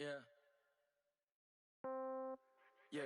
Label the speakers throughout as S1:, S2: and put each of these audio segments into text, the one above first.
S1: Yeah. Yeah.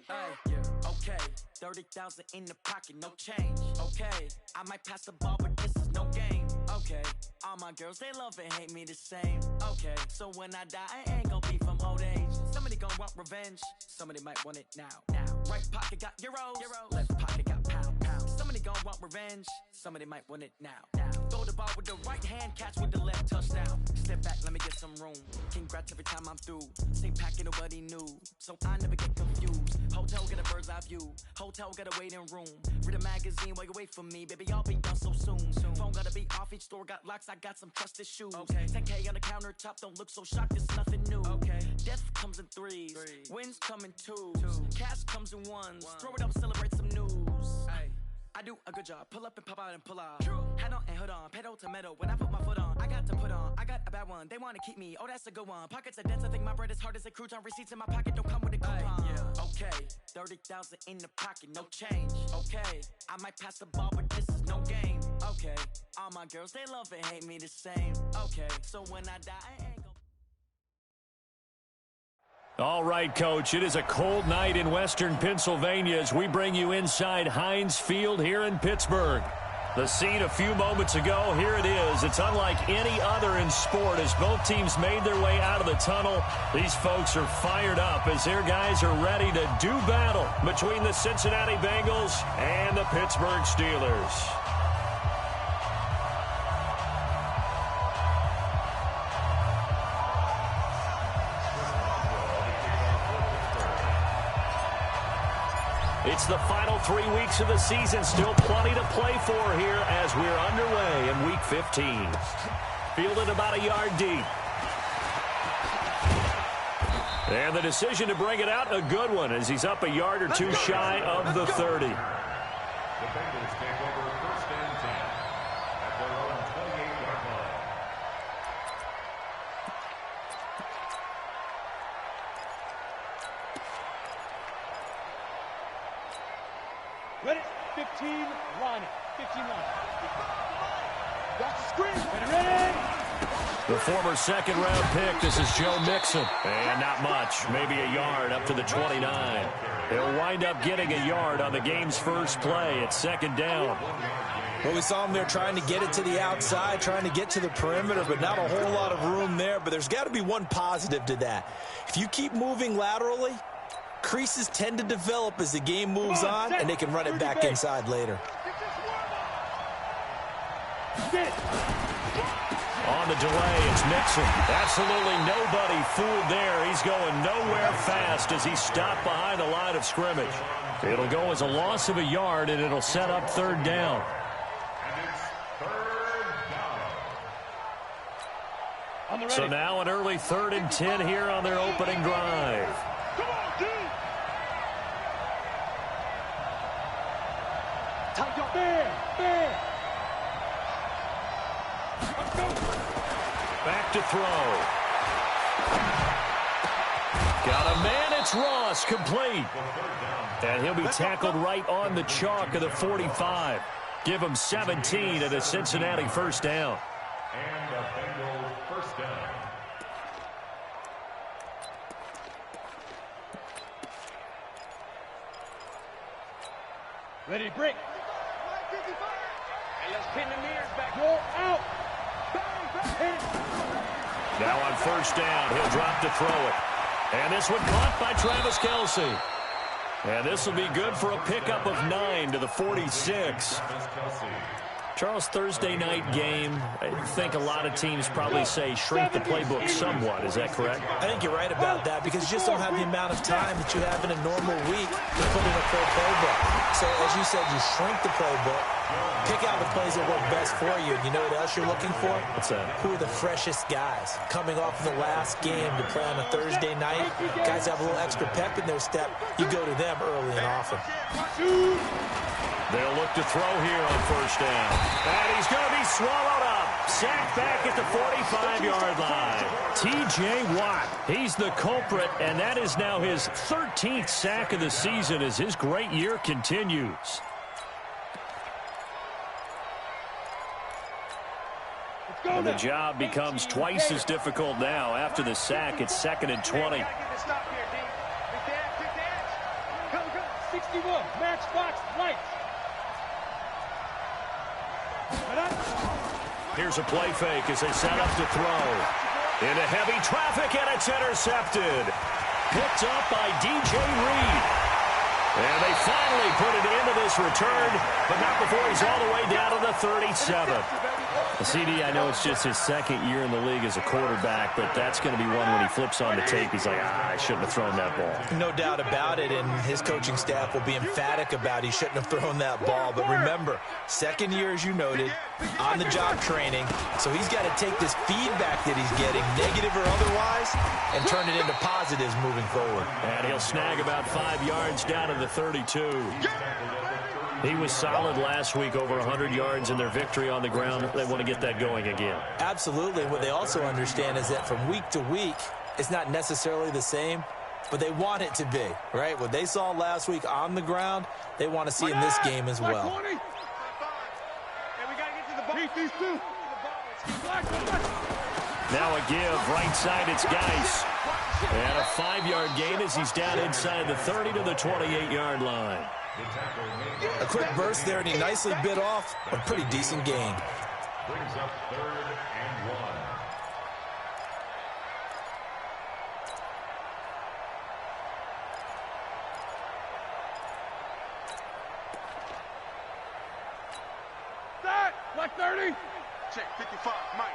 S2: Hey, yeah. Okay, 30,000 in the pocket, no change. Okay, I might pass the ball, but this is no game. Okay, all my girls, they love and hate me the same. Okay, so when I die, I ain't gon' be from old age. Somebody gon' want revenge, somebody might want it now. Right pocket got euros, left pocket got pound. Somebody gon' want revenge, somebody might want it now. Throw the ball with the right hand, catch with the left, touchdown. Step back, let me get some room. Congrats every time I'm through. Same packet, nobody knew, so I never get confused. Hotel got a bird's eye view, hotel got a waiting room. Read a magazine while you wait for me, baby, I'll be done so soon. Phone gotta be off, each store got locks, I got some trusted shoes. Okay. 10K on the countertop, don't look so shocked, it's nothing new. Okay. Death comes in threes, wins come in twos. Cash comes in ones, throw it up, celebrate some news. Ay. I do a good job, pull up and pop out and pull out. Head on and hood on, pedal to metal. When I put my foot on, I got to put on. I got a bad one, they wanna keep me, oh that's a good one. Pockets are dense, I think my bread is hard as a crouton. Receipts in my pocket don't come with a coupon. Yeah. Okay, 30,000 in the pocket, no change. Okay, I might pass the ball, but this is no game. Okay, all my girls, they love and hate me the same. Okay, so when I die, I ain't gon'.
S3: All right, Coach, it is a cold night in western Pennsylvania as we bring you inside Heinz Field here in Pittsburgh. The scene a few moments ago, here it is. It's unlike any other in sport as both teams made their way out of the tunnel. These folks are fired up as their guys are ready to do battle between the Cincinnati Bengals and the Pittsburgh Steelers. It's the final 3 weeks of the season. Still plenty to play for here as we're underway in Week 15. Fielded about a yard deep. And the decision to bring it out, a good one, as he's up a yard or two shy of the 30.
S4: The Bengals take over first and 10 at their own 28-yard line.
S5: Ready? 15, line it. 15 line. Got the screen. Ready?
S3: The former second-round pick, this is Joe Mixon. And not much, maybe a yard up to the 29. He'll wind up getting a yard on the game's first play. It's second down.
S6: Well, we saw him there trying to get it to the outside, trying to get to the perimeter, but not a whole lot of room there. But there's got to be one positive to that. If you keep moving laterally, creases tend to develop as the game moves on, and they can run it back inside later.
S3: On the delay, it's Mixon. Absolutely nobody fooled there. He's going nowhere fast as he's stopped behind the line of scrimmage. It'll go as a loss of a yard, and it'll set up third down.
S4: And it's third down.
S3: So now an early 3rd and 10 here on their opening drive.
S5: Come on, dude. Time to go. Bear. Let's go.
S3: Back to throw. Got a man, it's Ross, complete. And he'll be tackled right on the chalk of the 45. Give him 17 at a Cincinnati first down.
S4: And the Bengals first down.
S5: Ready to break. Hey, let's pin the mirrors back. Go out.
S3: Now on first down, he'll drop to throw it. And this one caught by Travis Kelce. And this will be good for a pickup of 9 to the 46. Charles, Thursday night game, I think a lot of teams probably say shrink the playbook somewhat. Is that correct?
S6: I think you're right about that because you just don't have the amount of time that you have in a normal week to put in a full playbook. So, as you said, you shrink the playbook, pick out the plays that work best for you. And you know what else you're looking for?
S3: What's that?
S6: Who are the freshest guys coming off of the last game to play on a Thursday night? Guys have a little extra pep in their step. You go to them early and often.
S3: They'll look to throw here on first down. And he's going to be swallowed up. Sacked back at the 45-yard line. T.J. Watt, he's the culprit, and that is now his 13th sack of the season as his great year continues. And the job becomes twice as difficult now. After the sack, it's 2nd and 20.
S5: 61, match box, right.
S3: Here's a play fake as they set up to throw. Into heavy traffic, and it's intercepted. Picked up by DJ Reed. And they finally put it into this return, but not before he's all the way down to the 37. CD, I know it's just his 2nd year in the league as a quarterback, but that's going to be one when he flips on the tape. He's like, I shouldn't have thrown that ball.
S6: No doubt about it, and his coaching staff will be emphatic about he shouldn't have thrown that ball. But remember, 2nd year, as you noted, on-the-job training, so he's got to take this feedback that he's getting, negative or otherwise, and turn it into positives moving forward.
S3: And he'll snag about 5 yards down to the 32. He was solid last week, over 100 yards in their victory on the ground. They want to get that going again.
S6: Absolutely. What they also understand is that from week to week, it's not necessarily the same, but they want it to be, right? What they saw last week on the ground, they want to see in this game as well.
S3: Now a give, right side, it's Geis. And a 5-yard gain as he's down inside the 30 to the 28-yard line.
S6: A quick burst there, and he nicely bit off a pretty decent gain.
S4: Brings up 3rd and 1.
S5: That, black 30. Check 55, Mike.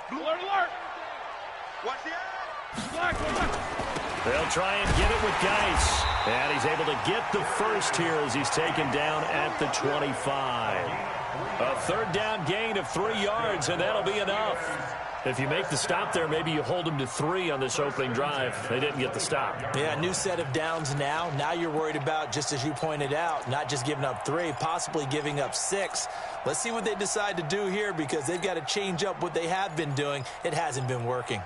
S5: Blue alert. Watch the eye. Black.
S3: They'll try and get it with Geis. And he's able to get the first here as he's taken down at the 25. A 3rd down gain of 3 yards, and that'll be enough. If you make the stop there, maybe you hold them to 3 on this opening drive. They didn't get the stop.
S6: Yeah, new set of downs now. Now you're worried about, just as you pointed out, not just giving up 3, possibly giving up 6. Let's see what they decide to do here, because they've got to change up what they have been doing. It hasn't been working.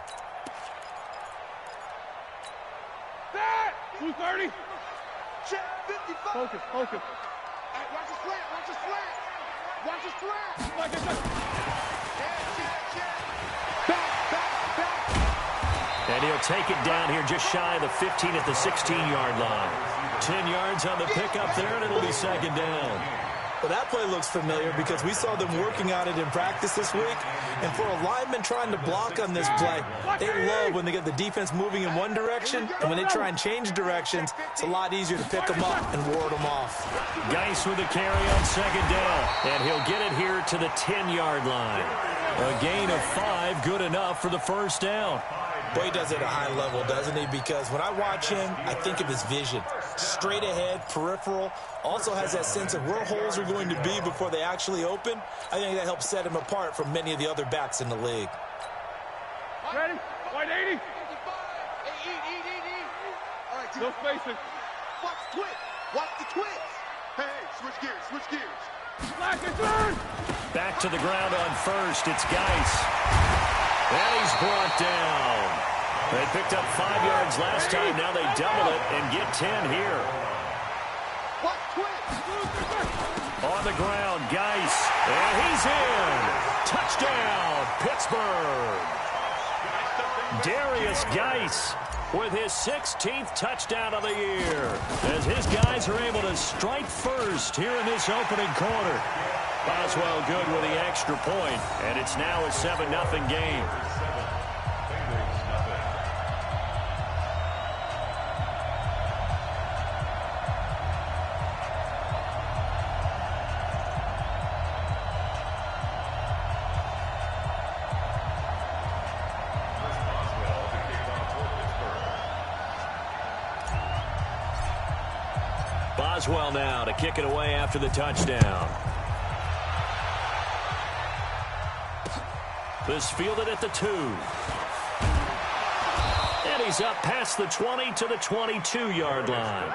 S5: 230. Check 55. Focus. Watch his flat. Watch his flat.
S3: And he'll take it down here just shy of the 15 at the 16-yard line. 10 yards on the pickup there, and it'll be 2nd down.
S6: Well, that play looks familiar because we saw them working on it in practice this week. And for a lineman trying to block on this play, they love when they get the defense moving in one direction. And when they try and change directions, it's a lot easier to pick them up and ward them off.
S3: Geis with a carry on 2nd down. And he'll get it here to the 10-yard line. A gain of 5, good enough for the 1st down.
S6: Boy, he does it at a high level, doesn't he? Because when I watch him, I think of his vision. Straight ahead, peripheral. Also has that sense of where holes are going to be before they actually open. I think that helps set him apart from many of the other backs in the league.
S5: Ready? White 80. All right, no spacing. Watch the twitch. Watch the twitch. Hey, switch gears. Black and turn.
S3: Back to the ground on 1st. It's Geis. And he's brought down. They picked up 5 yards last time. Now they double it and get 10 here. On the ground, Geis. And he's in. Touchdown, Pittsburgh. Darius Geis with his 16th touchdown of the year, as his guys are able to strike first here in this opening quarter. Boswell good with the extra point, and it's now a 7-0 game. Boswell now to kick it away after the touchdown. This fielded at the 2. And he's up past the 20 to the 22-yard line.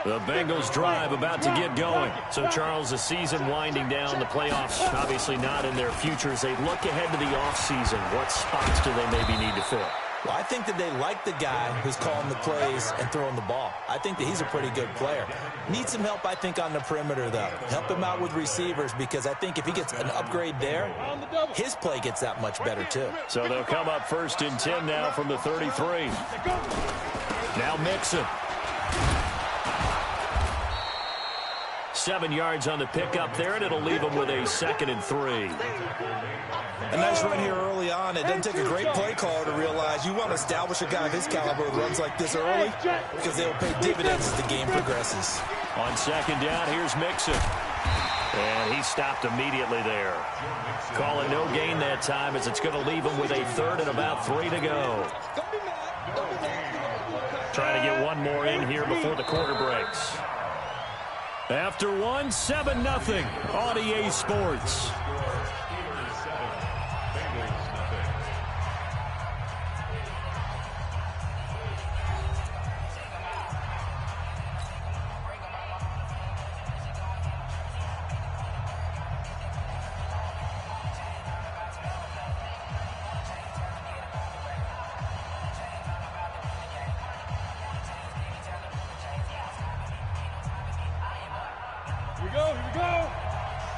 S3: The Bengals drive about to get going. So, Charles, the season winding down, the playoffs obviously not in their future. As they look ahead to the offseason, what spots do they maybe need to fill?
S6: Well, I think that they like the guy who's calling the plays and throwing the ball. I think that he's a pretty good player. Needs some help, I think, on the perimeter, though. Help him out with receivers, because I think if he gets an upgrade there, his play gets that much better, too.
S3: So they'll come up 1st and 10 now from the 33. Now Mixon. 7 yards on the pickup there, and it'll leave him with a 2nd and 3.
S6: A nice run here early on. It doesn't take a great play caller to realize you want to establish a guy of his caliber who runs like this early, because they'll pay dividends as the game progresses.
S3: On 2nd down, here's Mixon. And he stopped immediately there. Calling no gain that time, as it's going to leave him with a 3rd and about 3 to go. Trying to get one more in here before the quarter breaks. After 1, 7-0 on EA Sports.
S5: Here we go.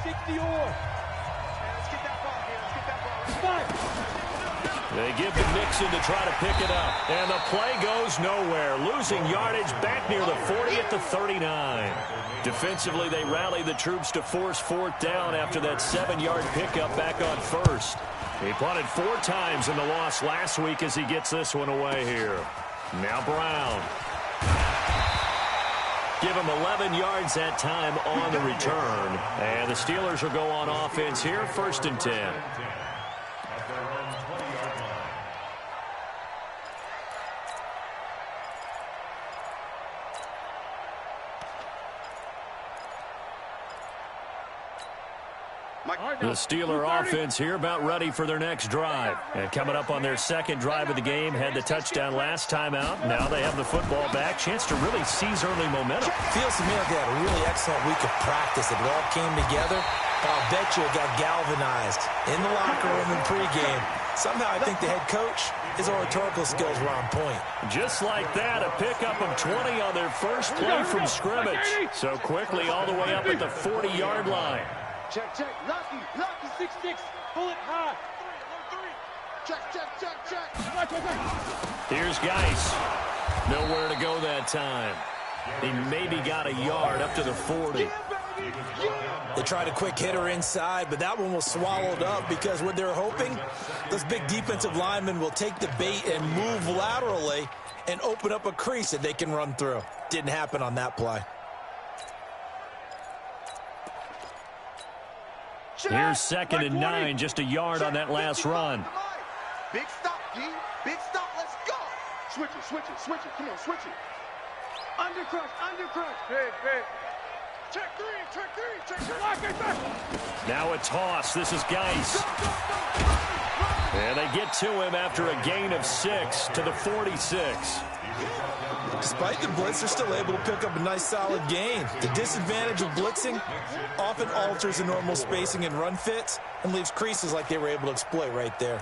S5: 60 or. Let's get that ball here. Let's get that ball.
S3: They give to Mixon to try to pick it up. And the play goes nowhere. Losing yardage back near the 40 at the 39. Defensively, they rally the troops to force 4th down after that 7-yard pickup back on 1st. He punted 4 times in the loss last week as he gets this one away here. Now Brown. Give him 11 yards that time on the return. And the Steelers will go on offense here, 1st and 10. The Steeler offense here about ready for their next drive. And coming up on their 2nd drive of the game, had the touchdown last time out. Now they have the football back. Chance to really seize early momentum.
S6: Feels to me like they had a really excellent week of practice. It all came together. I'll bet you it got galvanized in the locker room in pregame. Somehow I think the head coach, his oratorical skills were on point.
S3: Just like that, a pickup of 20 on their first play from scrimmage. So quickly all the way up at the 40-yard line.
S5: Check. Lucky, 6-6. Pull it high. 3. Check.
S3: Here's Geis. Nowhere to go that time. He maybe got a yard up to the 40.
S6: They tried a quick hitter inside, but that one was swallowed up because what they're hoping, those big defensive linemen will take the bait and move laterally and open up a crease that they can run through. Didn't happen on that play.
S3: Here's 2nd and 9, just a yard on that last run.
S5: Big stop, D. Big stop. Let's go. Switch it. Come on, switch it. Undercrush. Hey. Check three.
S3: Now a toss. This is Geis. And they get to him after a gain of 6 to the 46.
S6: Despite the blitz, they're still able to pick up a nice solid gain. The disadvantage of blitzing often alters the normal spacing and run fits and leaves creases like they were able to exploit right there.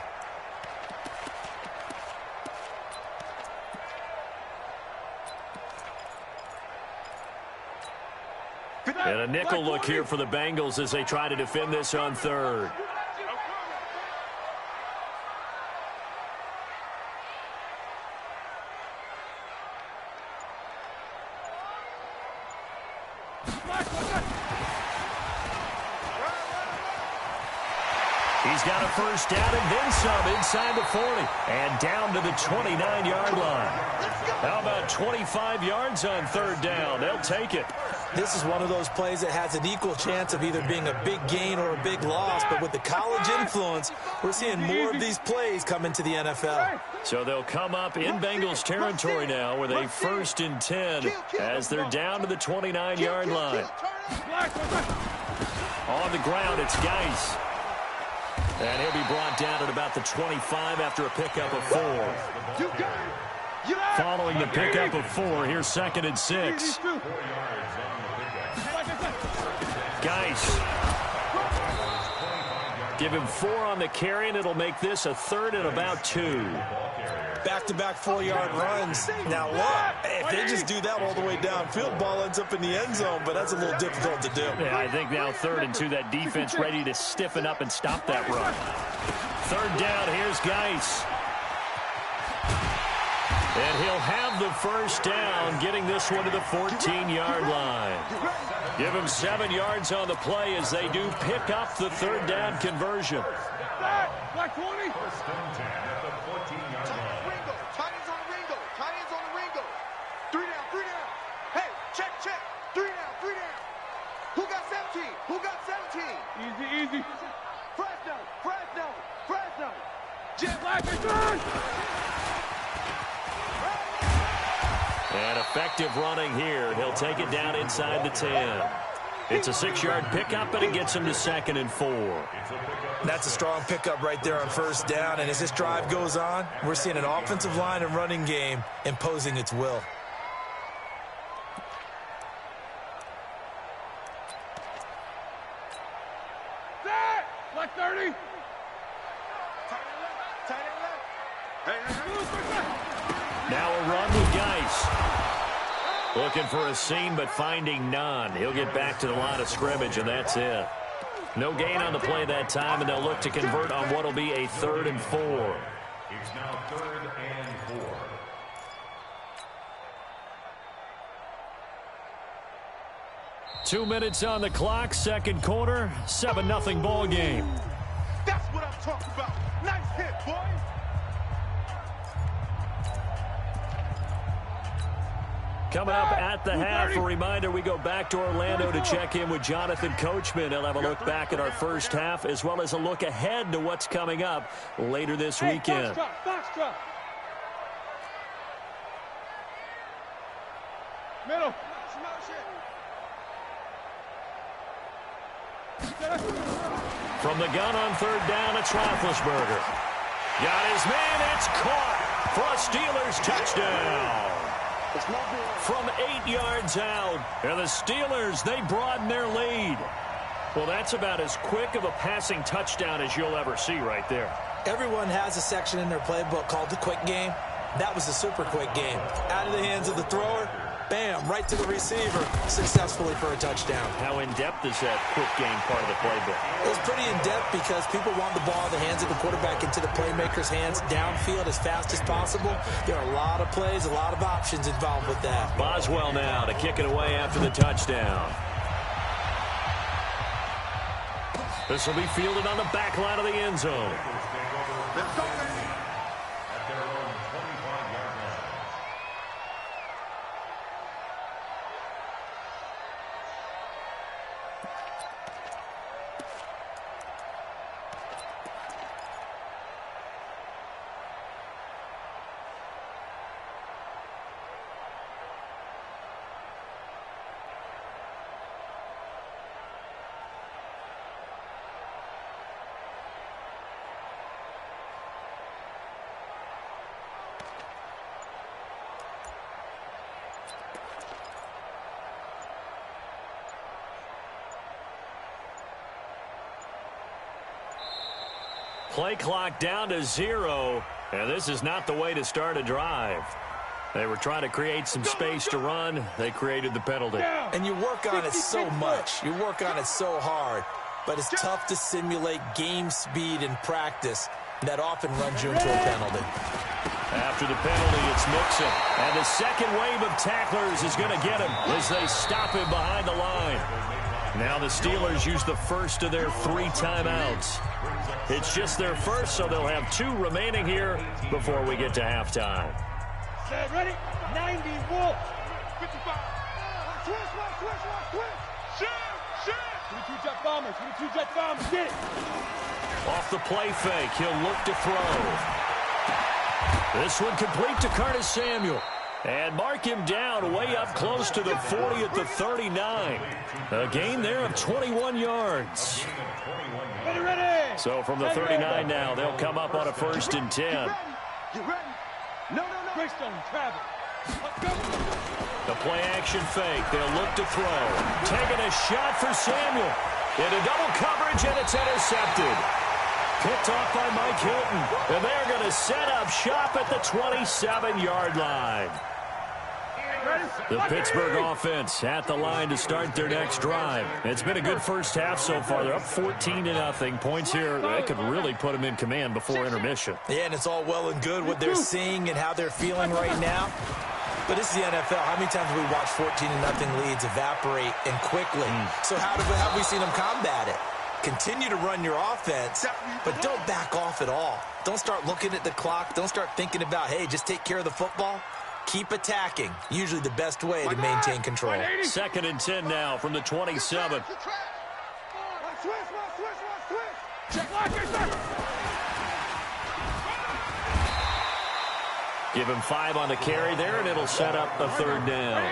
S3: And a nickel look here for the Bengals as they try to defend this on 3rd. He's got a first down and then some inside the 40 and down to the 29-yard line. How about 25 yards on 3rd down? They'll take it.
S6: This is one of those plays that has an equal chance of either being a big gain or a big loss, but with the college influence, we're seeing more of these plays come into the NFL.
S3: So they'll come up in Bengals territory now with a 1st and 10 as they're down to the 29-yard line. On the ground, it's Geis. And he'll be brought down at about the 25 after a pickup of 4. Following the pickup of 4, here's 2nd and 6. Geis Give him 4 on the carry, and it'll make this a 3rd and about 2.
S6: Back-to-back 4-yard runs. Now, look, if they just do that all the way downfield, ball ends up in the end zone, but that's a little difficult to do.
S3: Yeah, I think now 3rd and 2, that defense ready to stiffen up and stop that run. 3rd down, here's Geis. And he'll have the first down, getting this one to the 14-yard line. Give him 7 yards on the play as they do pick up the 3rd down conversion.
S5: Black 20.
S4: First and 10 at the 14-yard line.
S5: Ringo. Tight ends on the Ringo. Tight ends on the Ringo. 3 down, 3 down. Hey, check. 3 down, 3 down. Who got 17? Who got 17? Easy. Fresno. Jet Black return.
S3: And effective running here. He'll take it down inside the 10. It's a 6-yard pickup, and it gets him to 2nd and 4.
S6: That's a strong pickup right there on first down, and as this drive goes on, we're seeing an offensive line and running game imposing its will.
S5: Black 30.
S3: Now a run with Geis. Looking for a seam, but finding none. He'll get back to the line of scrimmage, and that's it. No gain on the play that time, and they'll look to convert on what will be a 3rd and 4.
S4: It's now 3rd and 4.
S3: Two minutes on the clock, second quarter, 7-0 ball game.
S5: That's what I'm talking about. Nice hit, boy.
S3: Coming up at the half, a reminder, we go back to Orlando to check in with Jonathan Coachman. He'll have a look back at our first half, as well as a look ahead to what's coming up later this weekend.
S5: Foxtrot. Middle.
S3: From the gun on 3rd down, it's Roethlisberger. Got his man, it's caught for a Steelers touchdown. From 8 yards out, and the Steelers, they broaden their lead. Well, that's about as quick of a passing touchdown as you'll ever see right there.
S6: Everyone has a section in their playbook called the quick game. That was a super quick game. Out of the hands of the thrower, bam, right to the receiver, successfully for a touchdown.
S3: How in-depth is that quick game part of the playbook?
S6: It was pretty in-depth because people want the ball in the hands of the quarterback into the playmaker's hands downfield as fast as possible. There are a lot of plays, a lot of options involved with that.
S3: Boswell now to kick it away after the touchdown. This will be fielded on the back line of the end zone.
S5: Let's go.
S4: At their own 25-yard line.
S3: Play clock down to 0, and this is not the way to start a drive. They were trying to create some space to run. They created the penalty.
S6: And you work on it so much. You work on it so hard. But it's tough to simulate game speed in practice. That often runs you into a penalty.
S3: After the penalty, it's Mixon. And the second wave of tacklers is going to get him as they stop him behind the line. Now the Steelers use the first of their 3 timeouts. It's just their first, so they'll have 2 remaining here before we get to halftime.
S5: Set, ready? 90, Wolf. 55. Switch. Shoot. 22 jet bombers, get it.
S3: Off the play fake, he'll look to throw. This one complete to Curtis Samuel. And mark him down way up close to the 40 at the 39. A gain there of 21 yards.
S5: Ready.
S3: So from the 39 now, they'll come up on a 1st and 10.
S5: Get ready. No. Greystone, travel. Let's go.
S3: The play action fake. They'll look to throw. Taking a shot for Samuel. Into double coverage, and it's intercepted. picked off by Mike Hilton. And they're going to set up shop at the 27-yard line. The Pittsburgh offense at the line to start their next drive. It's been a good first half so far. They're up 14-0. Points here, they could really put them in command before intermission.
S6: Yeah, and it's all well and good what they're seeing and how they're feeling right now. But this is the NFL. How many times have we watched 14-0 leads evaporate and quickly? So how have we seen them combat it? Continue to run your offense, but don't back off at all. Don't start looking at the clock. Don't start thinking about, hey, just take care of the football. Keep attacking. Usually the best way to maintain control.
S3: 2nd and 10 now from the 27. Give him 5 on the carry there, and it'll set up a 3rd down.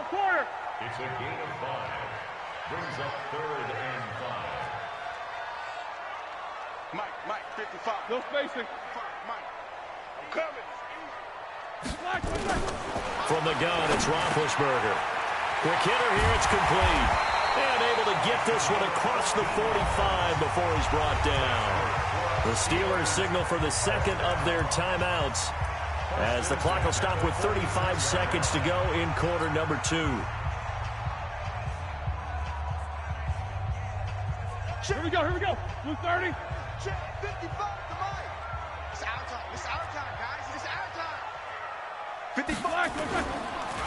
S4: Quarter. It's a gain of 5. Brings up 3rd and 5.
S5: Mike, 55.
S1: No spacing.
S5: Mike. Coming.
S3: From the gun, it's Roethlisberger. Quick hitter here, it's complete. And able to get this one across the 45 before he's brought down. The Steelers signal for the second of their timeouts as the clock will stop with 35 seconds to go in quarter number 2.
S1: Here we go. Blue 30.
S5: Check 55 to Mike. It's our time, guys. It's our time. 55.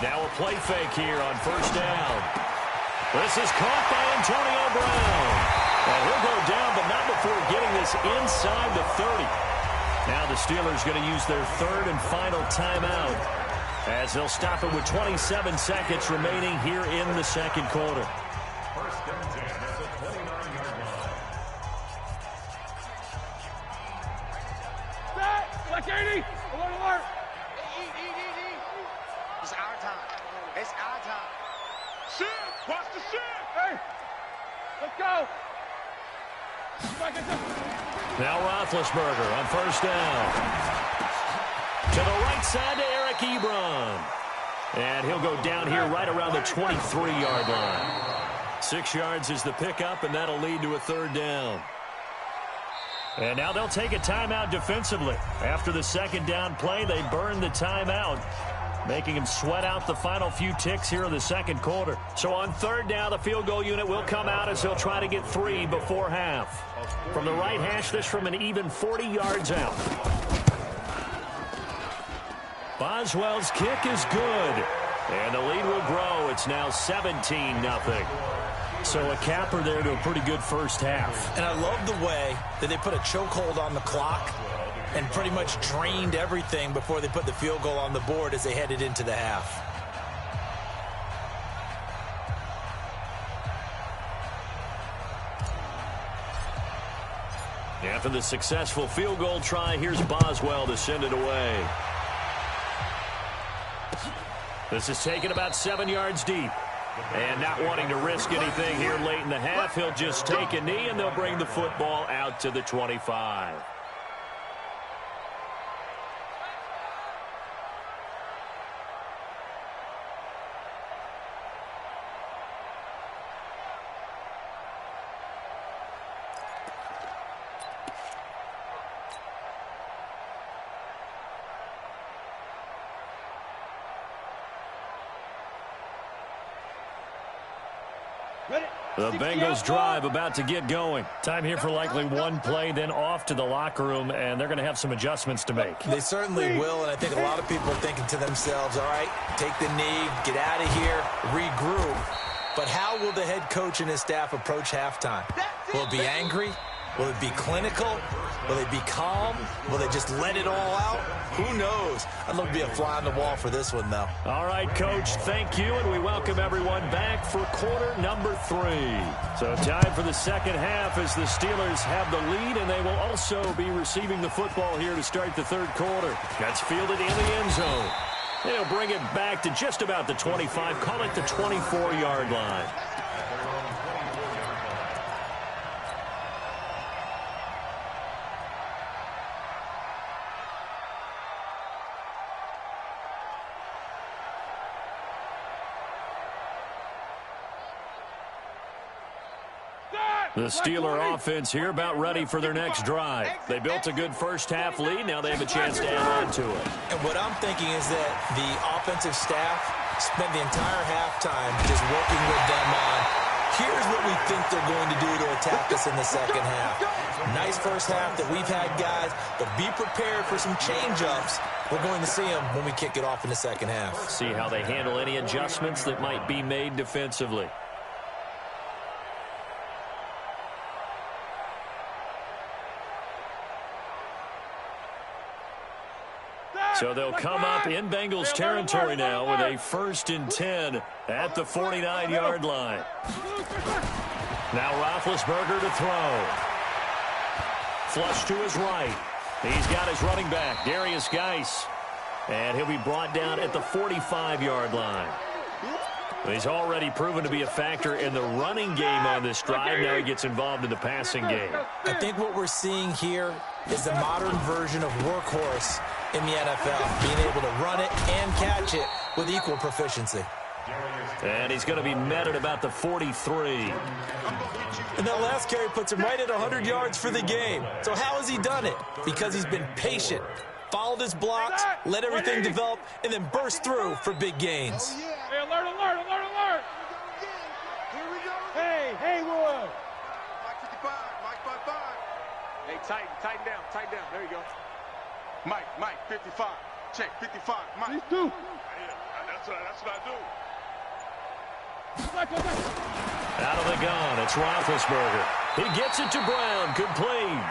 S3: Now a play fake here on 1st down. This is caught by Antonio Brown. And he'll go down, but not before getting this inside the 30. Now the Steelers going to use their 3rd and final timeout as they'll stop it with 27 seconds remaining here in the 2nd quarter.
S4: 1st and 10 at the 29-yard line.
S1: Black 80. Alert.
S5: It's our time.
S1: Shift. Watch the shift. Hey. Let's go.
S3: Now Roethlisberger on 1st down. To the right side to Eric Ebron. And he'll go down here right around the 23-yard line. 6 yards is the pickup, and that'll lead to a 3rd down. And now they'll take a timeout defensively. After the 2nd down play, they burn the timeout, making him sweat out the final few ticks here in the 2nd quarter. So on 3rd down, the field goal unit will come out as he'll try to get 3 before half. From the right hash, this from an even 40 yards out. Boswell's kick is good. And the lead will grow. It's now 17-0. So a capper there to a pretty good first half.
S6: And I love the way that they put a chokehold on the clock and pretty much drained everything before they put the field goal on the board as they headed into the half.
S3: After the successful field goal try, here's Boswell to send it away. This is taken about 7 yards deep. And not wanting to risk anything here late in the half, he'll just take a knee, and they'll bring the football out to the 25. The Bengals drive about to get going. Time here for likely one play, then off to the locker room, and they're going to have some adjustments to make.
S6: They certainly will, and I think a lot of people are thinking to themselves, all right, take the knee, get out of here, regroup. But how will the head coach and his staff approach halftime? Will it be angry? Will it be clinical? Will they be calm? Will they just let it all out? Who knows? I'd love to be a fly on the wall for this one, though.
S3: All right, Coach, thank you, and we welcome everyone back for quarter number 3. So time for the second half as the Steelers have the lead, and they will also be receiving the football here to start the third quarter. That's fielded in the end zone. They'll bring it back to just about the 25, call it the 24-yard line. The Steeler offense here about ready for their next drive. They built a good first-half lead. Now they have a chance to add on to it.
S6: And what I'm thinking is that the offensive staff spent the entire halftime just working with them on, here's what we think they're going to do to attack us in the second half. Nice first half that we've had, guys, but be prepared for some change-ups. We're going to see them when we kick it off in the second half.
S3: See how they handle any adjustments that might be made defensively. So they'll come up in Bengals territory now with a 1st and 10 at the 49-yard line. Now Roethlisberger to throw. Flush to his right. He's got his running back, Darius Geis. And he'll be brought down at the 45-yard line. He's already proven to be a factor in the running game on this drive. Now he gets involved in the passing game.
S6: I think what we're seeing here is the modern version of workhorse in the NFL, being able to run it and catch it with equal proficiency.
S3: And he's going to be met at about the 43.
S6: And that last carry puts him right at 100 yards for the game. So how has he done it? Because he's been patient, followed his blocks, let everything develop, and then burst through for big gains.
S1: Hey, alert, alert, alert, alert!
S5: Here we go.
S1: Hey, Haywood!
S5: Mike 55, Mike 55.
S1: Hey, tighten down, there you go.
S5: Mike 55. Check 55. Mike.
S1: These two.
S5: That's what I do.
S3: Out of the gun, it's Roethlisberger. He gets it to Brown, complete.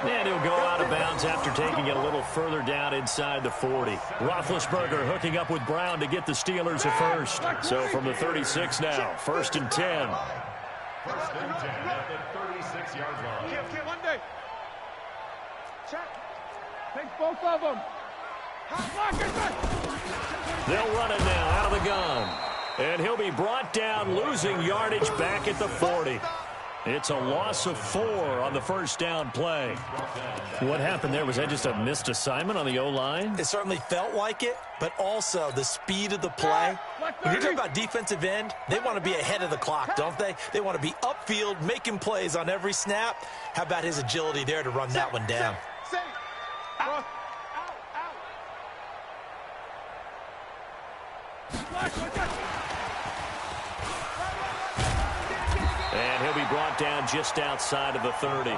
S3: And he'll go out of bounds after taking it a little further down inside the 40. Roethlisberger hooking up with Brown to get the Steelers a first. So from the 36 now, 1st and 10.
S4: 1st and 10 at the 36-yard line.
S1: Kid, one day. Check. Take both of them.
S3: They'll run it now out of the gun. And he'll be brought down, losing yardage back at the 40. It's a loss of 4 on the first down play. What happened there? Was that just a missed assignment on the O-line?
S6: It certainly felt like it, but also the speed of the play. When you're talking about defensive end, they want to be ahead of the clock, don't they? They want to be upfield, making plays on every snap. How about his agility there to run that one down?
S3: And he'll be brought down just outside of the 30.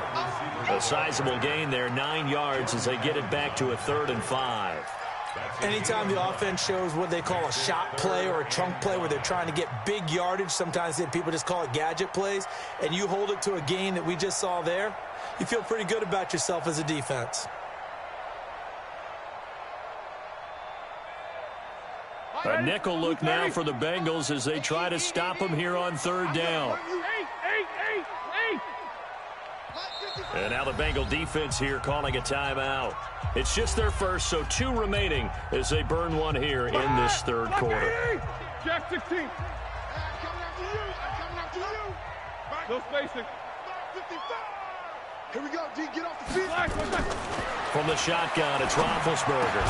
S3: A sizable gain there, 9 yards as they get it back to a 3rd and 5.
S6: Anytime the offense shows what they call a shot play or a chunk play where they're trying to get big yardage, sometimes people just call it gadget plays, and you hold it to a gain that we just saw there, you feel pretty good about yourself as a defense.
S3: A nickel look now for the Bengals as they try to stop him here on 3rd down. And now the Bengal defense here calling a timeout. It's just their first, so 2 remaining as they burn one here in this 3rd quarter.
S1: Jack 16. I'm coming after you. No spacing.
S5: 55. Here we go, D. Get off the field.
S3: From the shotgun, it's Roethlisberger.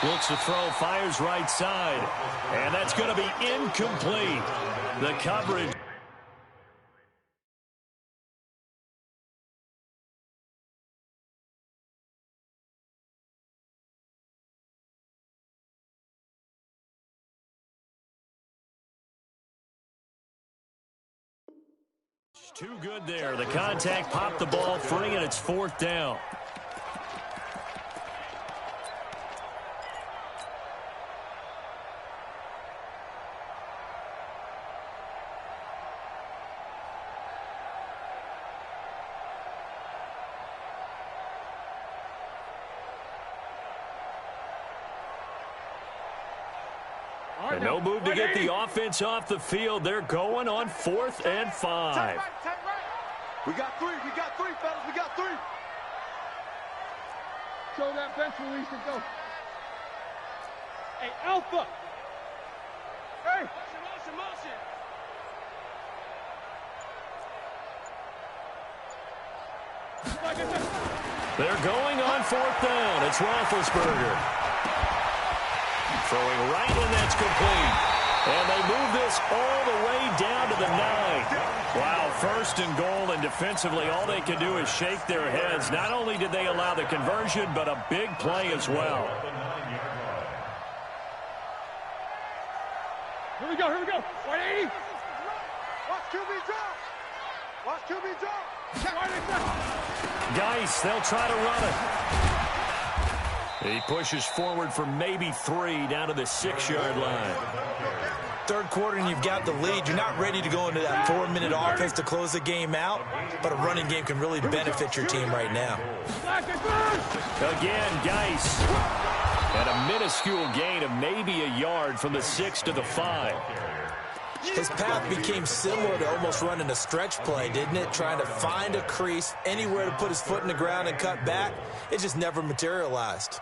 S3: Looks to throw, fires right side. And that's going to be incomplete. The coverage. Too good there. The contact popped the ball free, and it's 4th down. And no move to get the offense off the field. They're going on 4th and 5.
S5: We got 3, fellas, we got 3.
S1: Show that bench release and go. Hey, Alpha. Hey. Motion.
S3: They're going on 4th down. It's Roethlisberger. Throwing right, and that's complete. And they move this all the way down to the 9. Wow, first and goal, and defensively all they can do is shake their heads. Not only did they allow the conversion, but a big play as well.
S1: Here we go, here we go. 180.
S5: Watch QB drop. Watch QB drop.
S3: Geis, they'll try to run it. He pushes forward for maybe 3 down to the 6-yard line.
S6: Third quarter and you've got the lead. You're not ready to go into that 4-minute offense to close the game out, but a running game can really benefit your team right now.
S3: Again, Geis. And a minuscule gain of maybe a yard from the 6 to the 5.
S6: His path became similar to almost running a stretch play, didn't it? Trying to find a crease, anywhere to put his foot in the ground and cut back. It just never materialized.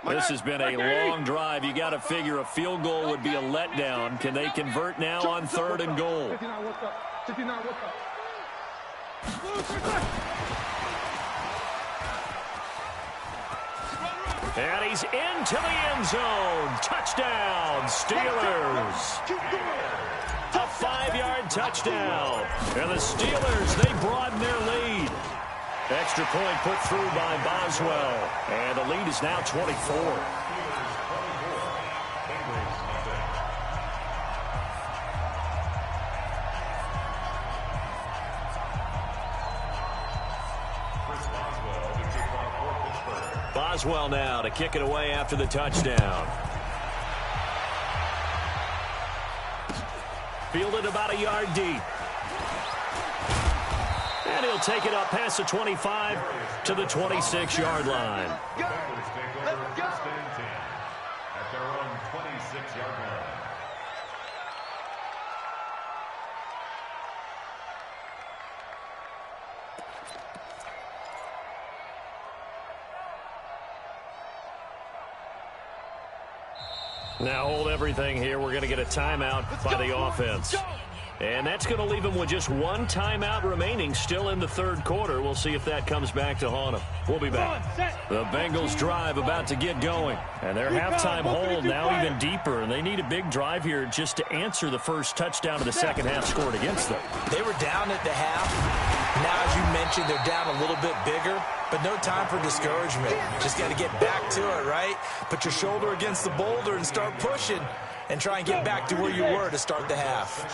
S3: This has been a long drive. You got to figure a field goal would be a letdown. Can they convert now on 3rd and goal?
S1: 59, what's up? 59, what's up?
S3: And he's into the end zone. Touchdown, Steelers. A 5-yard touchdown. And the Steelers, they broaden their lead. Extra point put through by Boswell. And the lead is now 24. Boswell now to kick it away after the touchdown. Fielded about a yard deep. And he'll take it up past the 25 to the 26-yard line.
S4: At their own 26-yard line.
S3: Now hold everything here. We're going to get a timeout by the offense. And that's going to leave them with just one timeout remaining still in the third quarter. We'll see if that comes back to haunt them. We'll be back. The Bengals drive about to get going. And their halftime hold now even deeper. And they need a big drive here just to answer the first touchdown of the second half scored against them.
S6: They were down at the half. Now, as you mentioned, they're down a little bit bigger, but no time for discouragement. Just got to get back to it, right? Put your shoulder against the boulder and start pushing and try and get back to where you were to start the half.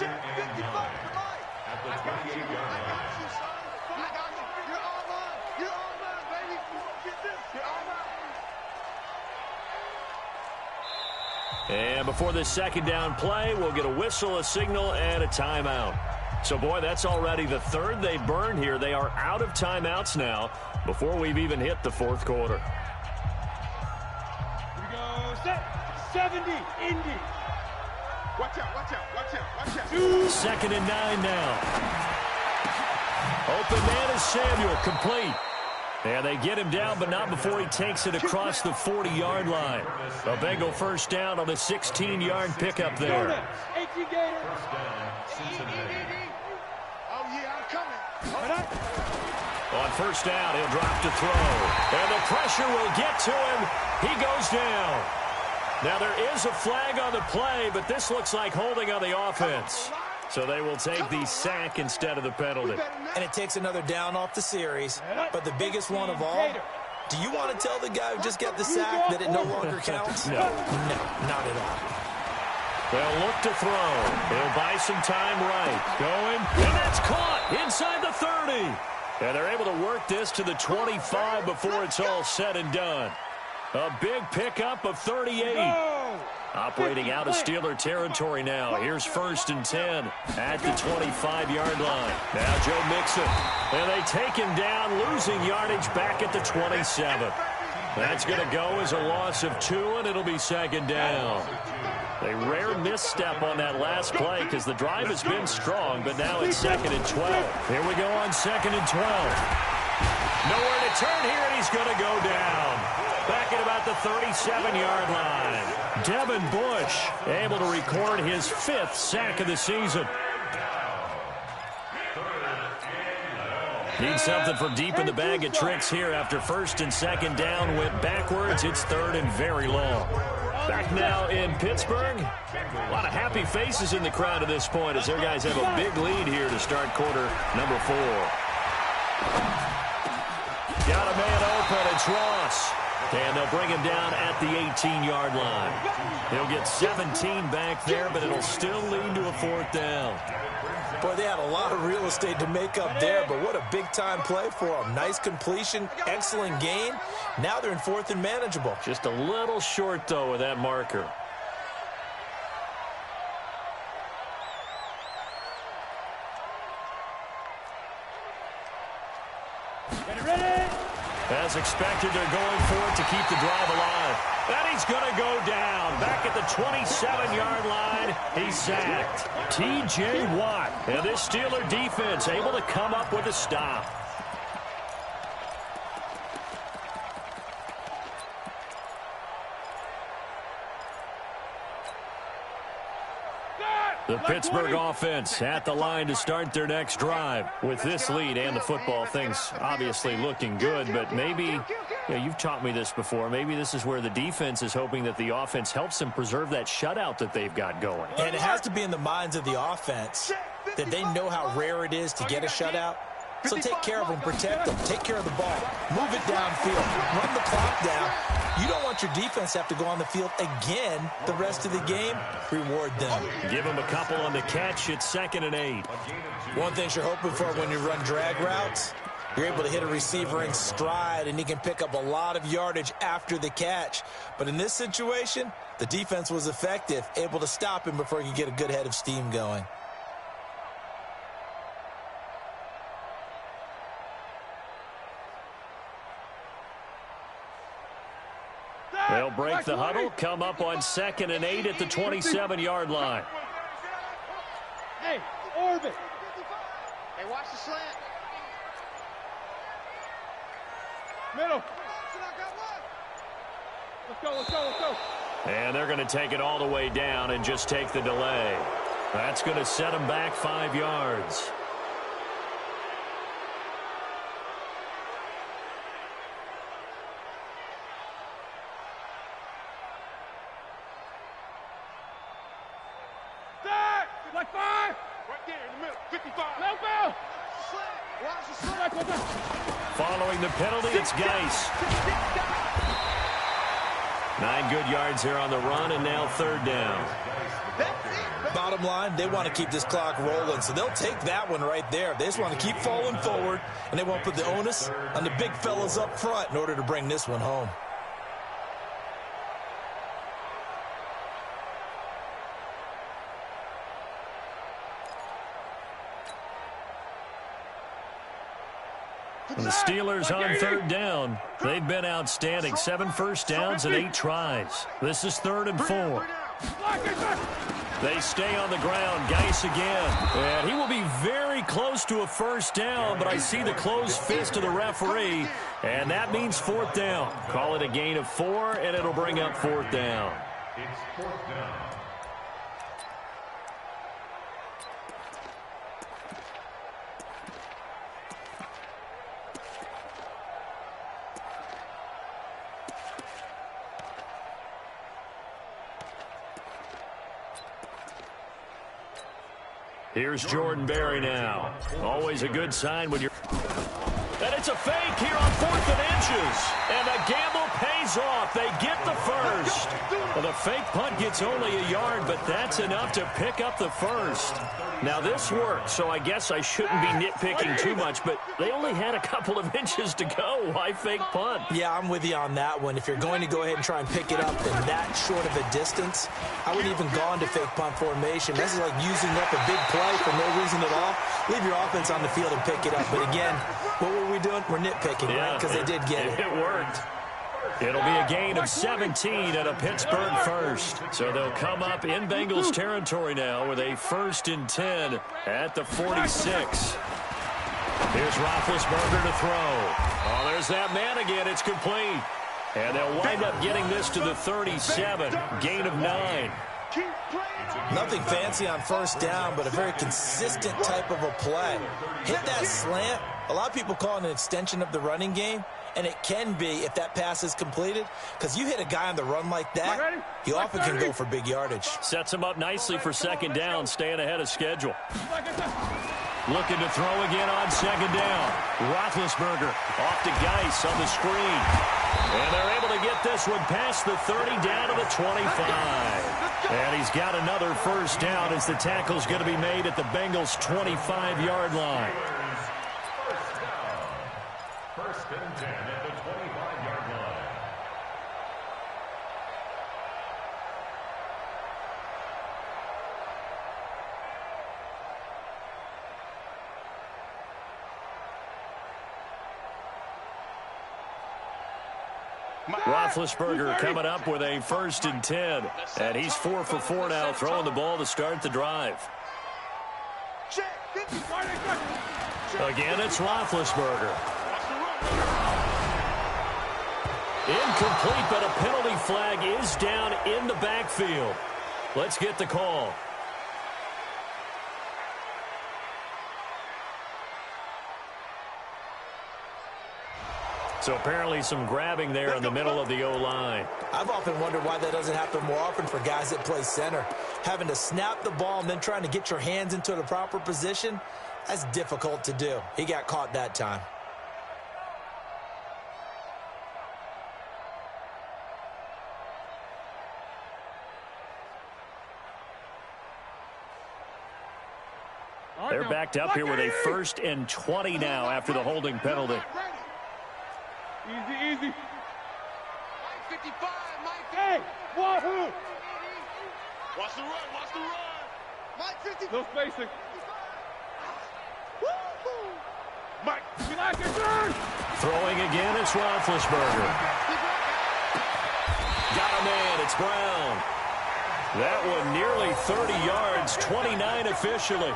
S3: And before this second down play, we'll get a whistle, a signal, and a timeout. So, boy, that's already the third they burned here. They are out of timeouts now before we've even hit the fourth quarter.
S1: Here we go. Set. 70. Indy.
S5: Watch out, watch out, watch out, watch out.
S3: 2nd and 9 now. Open man is Samuel, complete. And they get him down, but not before he takes it across the 40-yard line. A Bengal first down on a 16-yard pickup there.
S5: Oh, yeah, I'm coming.
S3: On first down, he'll drop to throw. And the pressure will get to him. He goes down. Now, there is a flag on the play, but this looks like holding on the offense. So they will take the sack instead of the penalty.
S6: And it takes another down off the series. But the biggest one of all, do you want to tell the guy who just got the sack that it no longer counts?
S3: No.
S6: No, not at all.
S3: They'll look to throw. He'll buy some time right. Going, and that's caught inside the 30. And they're able to work this to the 25 before it's all said and done. A big pickup of 38. Operating out of Steeler territory now. Here's 1st and 10 at the 25-yard line. Now Joe Mixon. And they take him down, losing yardage back at the 27. That's going to go as a loss of 2, and it'll be 2nd down. A rare misstep on that last play because the drive has been strong, but now it's 2nd and 12. Here we go on 2nd and 12. Nowhere to turn here, and he's going to go down. Back at about the 37-yard line. Devin Bush able to record his 5th sack of the season. Need something from deep in the bag of tricks here after first and second down went backwards. It's third and very long. Back now in Pittsburgh. A lot of happy faces in the crowd at this point as their guys have a big lead here to start quarter number 4. Got a man open. It's Ross. And they'll bring him down at the 18-yard line. He'll get 17 back there, but it'll still lead to a 4th down.
S6: Boy, they had a lot of real estate to make up there, but what a big-time play for them. Nice completion, excellent gain. Now they're in 4th and manageable.
S3: Just a little short, though, with that marker. As expected, they're going for it to keep the drive alive. And he's going to go down. Back at the 27-yard line, he's sacked. T.J. Watt. And this Steeler defense able to come up with a stop. The Pittsburgh offense at the line to start their next drive. With this lead and the football, things obviously looking good, but maybe, you've taught me this before, maybe this is where the defense is hoping that the offense helps them preserve that shutout that they've got going.
S6: And it has to be in the minds of the offense that they know how rare it is to get a shutout. So take care of them, protect them, take care of the ball, move it downfield, run the clock down. You don't want your defense to have to go on the field again the rest of the game. Reward them.
S3: Give them a couple on the catch. It's 2nd and 8.
S6: One thing you're hoping for when you run drag routes, you're able to hit a receiver in stride, and he can pick up a lot of yardage after the catch. But in this situation, the defense was effective, able to stop him before he could get a good head of steam going.
S3: They'll break the huddle, come up on 2nd and 8 at the 27-yard line.
S1: Hey, orbit. Hey, watch the slant. Middle. Let's go, let's go, let's go.
S3: And they're going to take it all the way down and just take the delay. That's going to set them back 5 yards.
S1: Like 5. Right there in the middle. 55. No foul.
S3: Following the penalty, it's Geis. 9 good yards here on the run, and now 3rd down.
S6: Bottom line, they want to keep this clock rolling, so they'll take that one right there. They just want to keep falling forward, and they want to put the onus on the big fellas up front in order to bring this one home.
S3: The Steelers on 3rd down. They've been outstanding. 7 first downs and 8 tries. This is 3rd and 4. They stay on the ground. Geis again. And he will be very close to a 1st down, but I see the closed fist of the referee, and that means 4th down. Call it a gain of 4, and it'll bring up 4th down.
S4: It's 4th down.
S3: Here's Jordan Berry now. Always a good sign when you're... And it's a fake here on 4th and inches. And the gamble pays off. They get the first. Well, the fake punt gets only a yard, but that's enough to pick up the first. Now, this worked, so I guess I shouldn't be nitpicking too much, but they only had a couple of inches to go. Why fake punt?
S6: Yeah, I'm with you on that one. If you're going to go ahead and try and pick it up in that short of a distance, I wouldn't even gone to fake punt formation. This is like using up a big play for no reason at all. Leave your offense on the field and pick it up. But again, what were we doing? We're nitpicking, right? Because they did get it.
S3: It worked. It'll be a gain of 17 and a Pittsburgh first. So they'll come up in Bengals territory now with a 1st and 10 at the 46. Here's Roethlisberger to throw. Oh, there's that man again. It's complete. And they'll wind up getting this to the 37. Gain of 9.
S6: Nothing fancy on 1st down, but a very consistent type of a play. Hit that slant, A lot of people call it an extension of the running game, and it can be if that pass is completed, because you hit a guy on the run like that, he often can go for big yardage.
S3: Sets him up nicely for second down, staying ahead of schedule. Looking to throw again on second down. Roethlisberger off to Geis on the screen. And they're able to get this one past the 30 down to the 25. And he's got another first down as the tackle's going to be made at the Bengals' 25-yard line.
S4: First and 10 at the 25-yard line.
S3: Roethlisberger coming up with a first and 10. And he's 4 for 4 now, throwing the ball to start the drive. Again, it's Roethlisberger. Incomplete, but a penalty flag is down in the backfield. Let's get the call. So apparently some grabbing there in the middle of the O-line.
S6: I've often wondered why that doesn't happen more often for guys that play center. Having to snap the ball and then trying to get your hands into the proper position, that's difficult to do. He got caught that time.
S3: They're backed up here with a first and 20 now after the holding penalty.
S1: Easy, easy. Mike 55, Mike. Hey, wahoo! Watch the run, watch the run. Mike 55. No spacing. Woo-hoo. Mike, you like it, turn.
S3: Throwing again, it's Roethlisberger. Got a man, it's Brown. That one nearly 30 yards, 29 officially.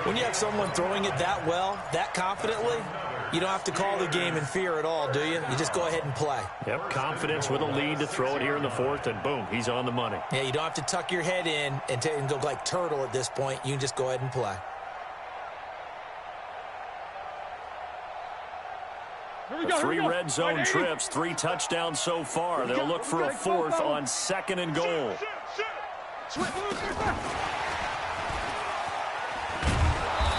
S6: When you have someone throwing it that well, that confidently, you don't have to call the game in fear at all, do you? You just go ahead and play.
S3: Yep, confidence with a lead to throw it here in the fourth, and boom, he's on the money.
S6: Yeah, you don't have to tuck your head in and go like turtle at this point. You can just go ahead and play.
S3: Three red zone trips, 3 touchdowns so far. They'll look for a fourth on second and goal.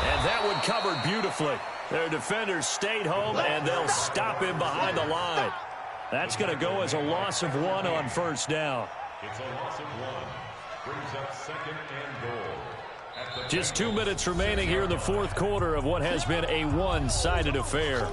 S3: And that one covered beautifully. Their defenders stayed home, and they'll stop him behind the line. That's going to go as a loss of 1 on first down.
S4: It's a loss of 1. Brings up second and goal.
S3: Just 2 minutes remaining here in the fourth quarter of what has been a one-sided affair.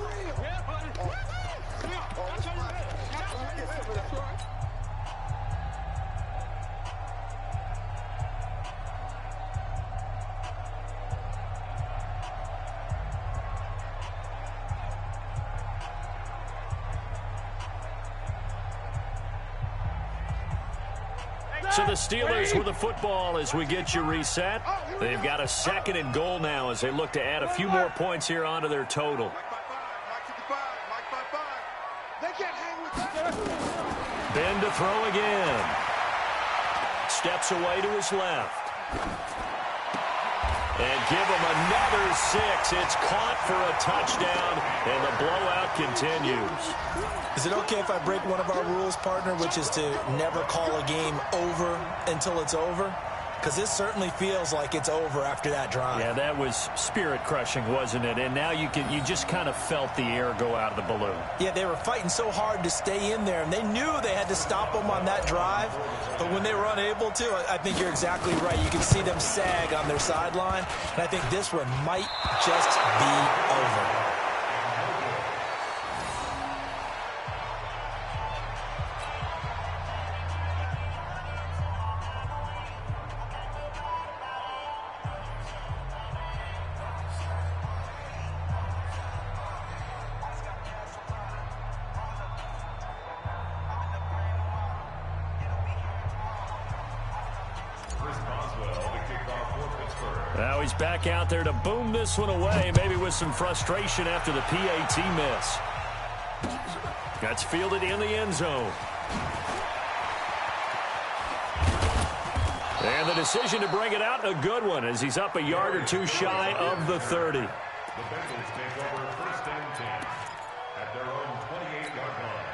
S3: So the Steelers with the football as we get you reset. They've got a second and goal now as they look to add a few more points here onto their total. Ben to throw again. Steps away to his left. And give him another 6. It's caught for a touchdown, and the blowout continues.
S6: Is it okay if I break one of our rules, partner, which is to never call a game over until it's over? Because this certainly feels like it's over after that drive.
S3: Yeah, that was spirit-crushing, wasn't it? And now you just kind of felt the air go out of the balloon.
S6: Yeah, they were fighting so hard to stay in there, and they knew they had to stop them on that drive. But when they were unable to, I think you're exactly right. You can see them sag on their sideline, and I think this one might just be over.
S3: Now he's back out there to boom this one away, maybe with some frustration after the PAT miss. That's fielded in the end zone. And the decision to bring it out, a good one, as he's up a yard or two shy of the 30.
S4: The Bengals take over first and 10 at their own 28-yard line.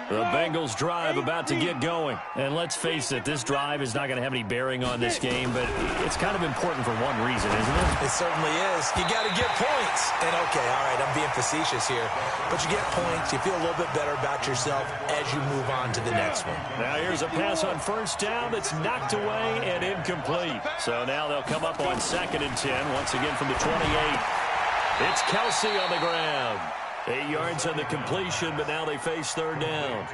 S3: The Bengals drive about to get going. And let's face it, this drive is not going to have any bearing on this game, but it's kind of important for one reason, isn't it?
S6: It certainly is. You got to get points. And, okay, all right, I'm being facetious here. But you get points. You feel a little bit better about yourself as you move on to the next one.
S3: Now here's a pass on first down that's knocked away and incomplete. So now they'll come up on 2nd and 10, once again from the 28. It's Kelsey on the ground. 8 yards on the completion, but now they face 3rd down.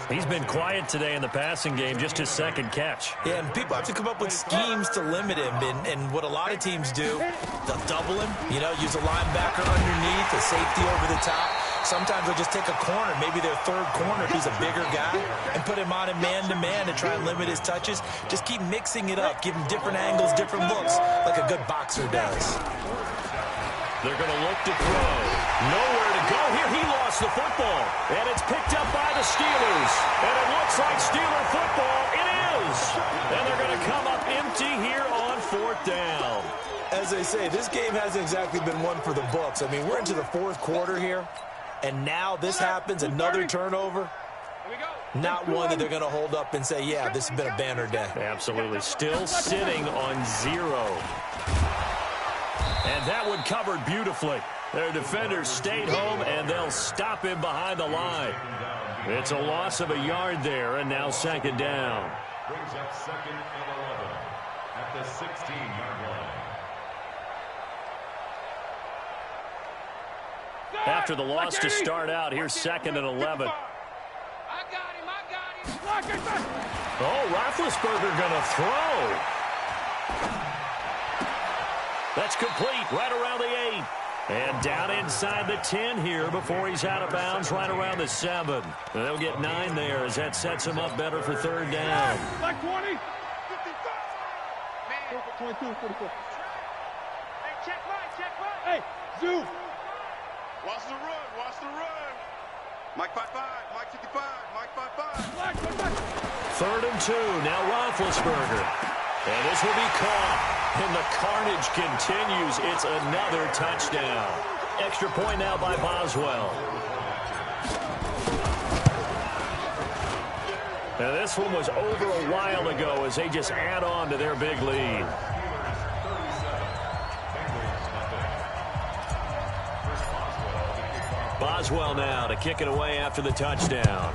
S3: He's been quiet today in the passing game, just his 2nd catch.
S6: Yeah, and people have to come up with schemes to limit him. And what a lot of teams do, they'll double him, use a linebacker underneath, a safety over the top. Sometimes they'll just take a corner, maybe their 3rd corner if he's a bigger guy, and put him on a man-to-man to try and limit his touches. Just keep mixing it up, give him different angles, different looks, like a good boxer does.
S3: They're going to look to throw. Nowhere to go here. He lost the football. And it's picked up by the Steelers. And it looks like Steeler football. It is. And they're going to come up empty here on 4th down.
S6: As they say, this game hasn't exactly been one for the books. I mean, we're into the 4th quarter here. And now this happens, another turnover. Not one that they're going to hold up and say, yeah, this has been a banner day.
S3: Absolutely. Still sitting on 0. And that one covered beautifully. Their defenders stayed home, and they'll stop him behind the line. It's a loss of a yard there, and now 2nd down.
S4: Brings up 2nd and 11 at the 16-yard line.
S3: After the loss to start out, here's 2nd and 11.
S1: I got him.
S3: Oh, Roethlisberger going to throw. That's complete right around the 8. And down inside the 10 here before he's out of bounds right around the 7. They'll get 9 there as that sets him up better for 3rd down.
S1: Like 20. 22, 44. Hey, check right. Hey, Zoo.
S5: Watch the run. Mike 5-5, Mike 55, Mike 5-5.
S3: 3rd and 2, now Roethlisberger. And this will be caught. And the carnage continues. It's another touchdown. Extra point now by Boswell. Now this one was over a while ago as they just add on to their big lead. Boswell now to kick it away after the touchdown.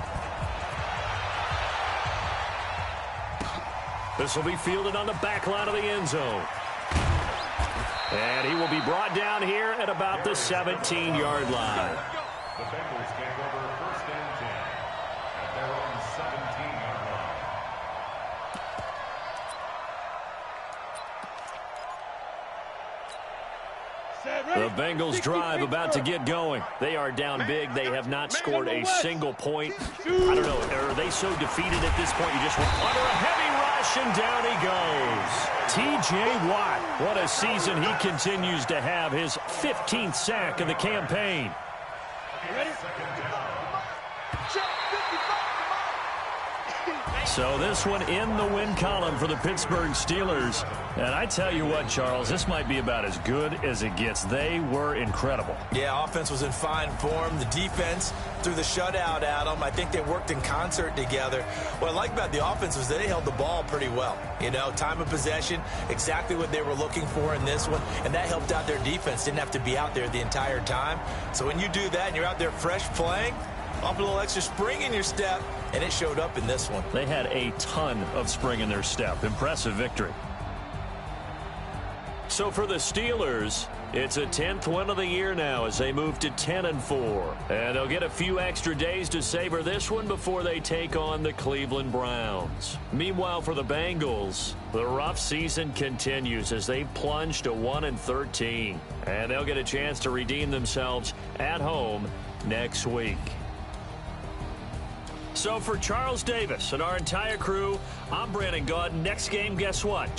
S3: This will be fielded on the back line of the end zone. And he will be brought down here at about the 17-yard line.
S4: The Bengals take over first and 10 at their own 17-yard line.
S3: The Bengals drive about to get going. They are down big. They have not scored a single point. I don't know. Are they so defeated at this point? You just went under a heavy rush, and down he goes. T.J. Watt. What a season he continues to have. His 15th sack of the campaign. So this one in the win column for the Pittsburgh Steelers. And I tell you what, Charles, this might be about as good as it gets. They were incredible.
S6: Yeah, offense was in fine form. The defense threw the shutout at them. I think they worked in concert together. What I like about the offense was they held the ball pretty well. Time of possession, exactly what they were looking for in this one. And that helped out their defense. Didn't have to be out there the entire time. So when you do that and you're out there fresh playing, off a little extra spring in your step, and it showed up in this one.
S3: They had a ton of spring in their step. Impressive victory. So for the Steelers, it's a 10th win of the year now as they move to 10-4. And they'll get a few extra days to savor this one before they take on the Cleveland Browns. Meanwhile, for the Bengals, the rough season continues as they plunge to 1-13. And they'll get a chance to redeem themselves at home next week. So for Charles Davis and our entire crew, I'm Brandon Gaudin. Next game, guess what?